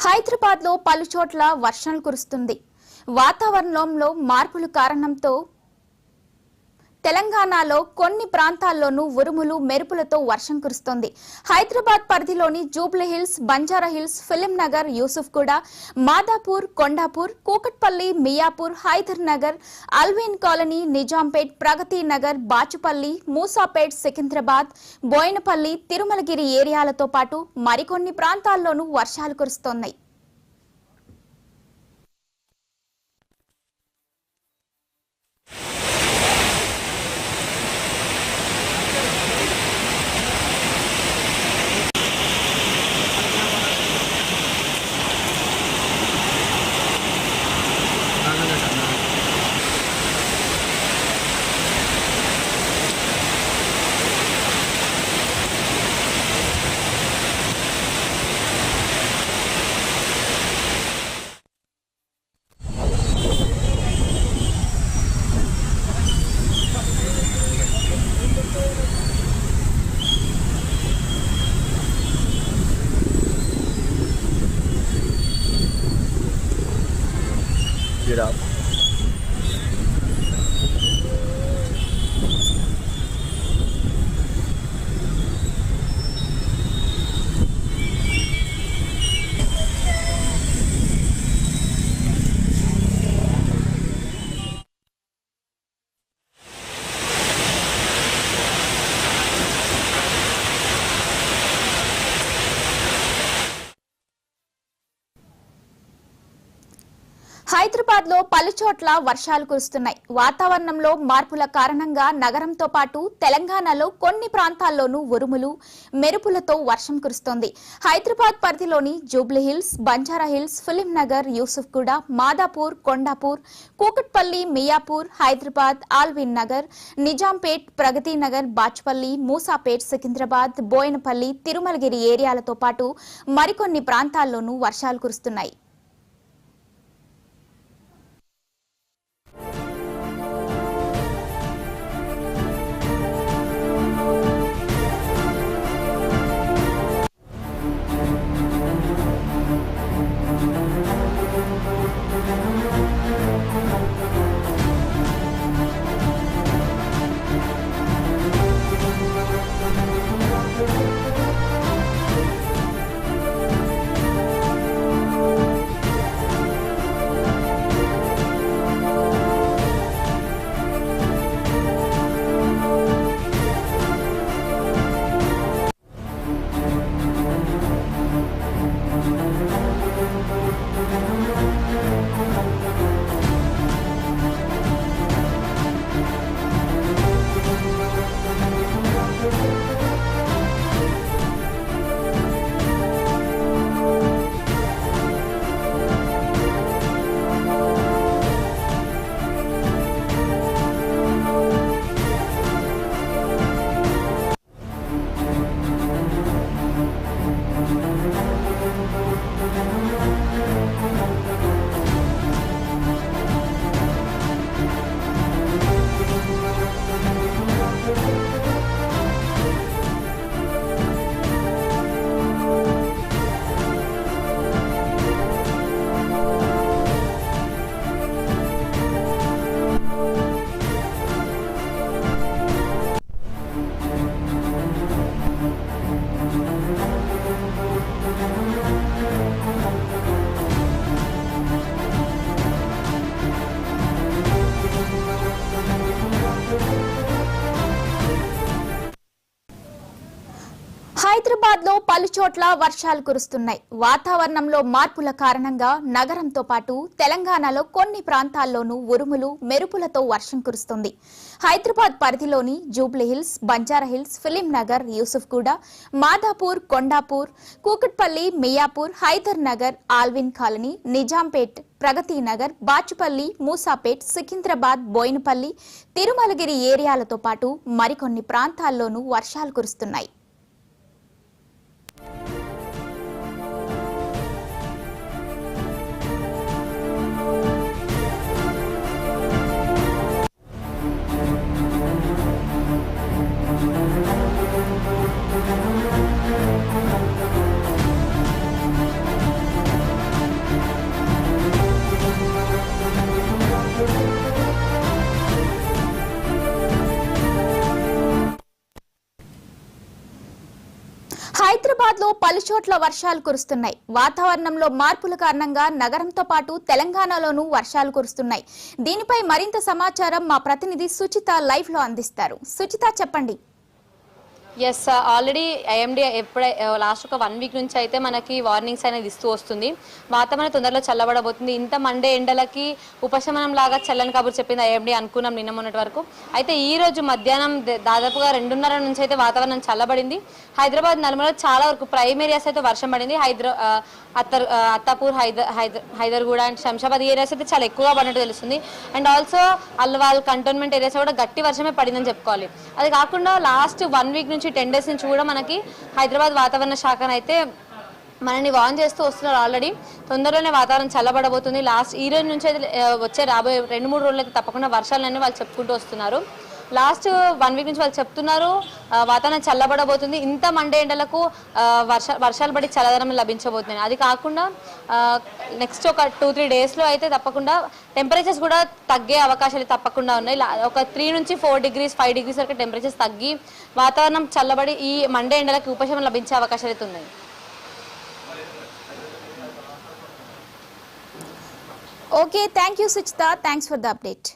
హైదరాబాద్ లో పలు చోట్ల వర్షాలు కురుస్తుంది. వాతావరణంలో మార్పుల కారణంతో తెలంగాణలో కొన్ని ప్రాంతాల్లోనూ ఉరుములు మెరుపులతో వర్షం కురుస్తోంది. హైదరాబాద్ పరిధిలోని జూబ్లీ హిల్స్, బంజారా హిల్స్, ఫిలిం నగర్, యూసుఫ్గూడ, మాదాపూర్, కొండాపూర్, కూకట్పల్లి, మియాపూర్, హైదర్ నగర్, అల్విన్ కాలనీ, నిజాంపేట్, ప్రగతి నగర్, బాచుపల్లి, మూసాపేట్, సికింద్రాబాద్, బోయినపల్లి, తిరుమలగిరి ఏరియాలతో పాటు మరికొన్ని ప్రాంతాల్లోనూ వర్షాలు కురుస్తోన్నాయి. Get up. హైదరాబాద్ లో పలు చోట్ల వర్షాలు కురుస్తున్నాయి. వాతావరణంలో మార్పుల కారణంగా నగరంతో పాటు తెలంగాణలో కొన్ని ప్రాంతాల్లోనూ ఉరుములు మెరుపులతో వర్షం కురుస్తోంది. హైదరాబాద్ పరిధిలోని జూబ్లీ హిల్స్, బంజారా హిల్స్, ఫిలిం నగర్, యూసుఫ్గూడ, మాదాపూర్, కొండాపూర్, కూకట్పల్లి, మియాపూర్, హైదరాబాద్, ఆల్విన్ నగర్, నిజాంపేట్, ప్రగతి నగర్, బాచుపల్లి, మూసాపేట్, సికింద్రాబాద్, బోయినపల్లి, తిరుమలగిరి ఏరియాలతో పాటు మరికొన్ని ప్రాంతాల్లోనూ వర్షాలు కురుస్తున్నాయి. హైదరాబాద్ లో పలు చోట్ల వర్షాలు కురుస్తున్నాయి. వాతావరణంలో మార్పుల కారణంగా నగరంతో పాటు తెలంగాణలో కొన్ని ప్రాంతాల్లోనూ ఉరుములు మెరుపులతో వర్షం కురుస్తుంది. హైదరాబాద్ పరిధిలోని జూబ్లీ హిల్స్, బంజారా హిల్స్, ఫిలిం నగర్, యూసుఫ్గూడ, మాదాపూర్, కొండాపూర్, కూకట్పల్లి, మియాపూర్, హైదర్ నగర్, ఆల్విన్ కాలనీ, నిజాంపేట్, ప్రగతి నగర్, బాచుపల్లి, మూసాపేట్, సికింద్రాబాద్, బోయినపల్లి, తిరుమలగిరి ఏరియాలతో పాటు మరికొన్ని ప్రాంతాల్లోనూ వర్షాలు కురుస్తున్నాయి. పలుచోట్ల వర్షాలు కురుస్తున్నాయి. వాతావరణంలో మార్పుల కారణంగా నగరంతో పాటు తెలంగాణలోనూ వర్షాలు కురుస్తున్నాయి. దీనిపై మరింత సమాచారం మా ప్రతినిధి సుచిత లైవ్ లో అందిస్తారు. సుచిత, చెప్పండి. ఎస్, ఆల్రెడీ ఐఎండీ లాస్ట్ ఒక 1 వీక్ నుంచి అయితే మనకి వార్నింగ్స్ అనేది ఇస్తూ వస్తుంది. వాతావరణం తొందరలో చల్లబడబోతుంది. ఇంత మండే ఎండలకి ఉపశమనం లాగా చల్లని కబురు చెప్పింది ఐఎండీ అనుకున్నాం నిన్న మొన్నటి వరకు. అయితే ఈ రోజు మధ్యాహ్నం దాదాపుగా 2:30 నుంచి అయితే వాతావరణం చల్లబడింది. హైదరాబాద్ నలుమూలలో చాలా వరకు ప్రైమ్ ఏరియాస్ అయితే వర్షం పడింది. అత్తాపూర్, హైదర్గూడ అండ్ శంషాబాద్ ఏరియాస్ అయితే చాలా ఎక్కువగా పడినట్టు తెలుస్తుంది. And also Alwal cantonment areas కూడా గట్టి వర్షమే పడిందని చెప్పుకోవాలి. అది కాకుండా లాస్ట్ 1 వీక్ నుంచి 10 డేస్ నుంచి కూడా మనకి హైదరాబాద్ వాతావరణ శాఖనైతే మనల్ని వార్న్ చేస్తూ వస్తున్నారు. ఆల్రెడీ తొందరలోనే వాతావరణం చల్లబడబోతుంది. ఈ రోజు నుంచి అయితే వచ్చే రాబోయే 2-3 రోజులు అయితే తప్పకుండా వర్షాలన్నీ వాళ్ళు చెప్పుకుంటూ వస్తున్నారు. లాస్ట్ 1 వీక్ నుంచి వాళ్ళు చెప్తున్నారు వాతావరణం చల్లబడబోతుంది. ఇంత మండే ఎండలకు వర్షాలు పడి చల్లదనం లభించబోతుంది. అది కాకుండా నెక్స్ట్ ఒక 2-3 డేస్లో అయితే తప్పకుండా టెంపరేచర్స్ కూడా తగ్గే అవకాశాలు తప్పకుండా ఉన్నాయి. ఒక 3 నుంచి 4 డిగ్రీస్ 5 డిగ్రీస్ వరకు టెంపరేచర్స్ తగ్గి వాతావరణం చల్లబడి ఈ మండే ఎండలకు ఉపశమనం లభించే అవకాశాలు అయితే ఉన్నాయి. Okay, thank you Suchitha. Thanks for the update.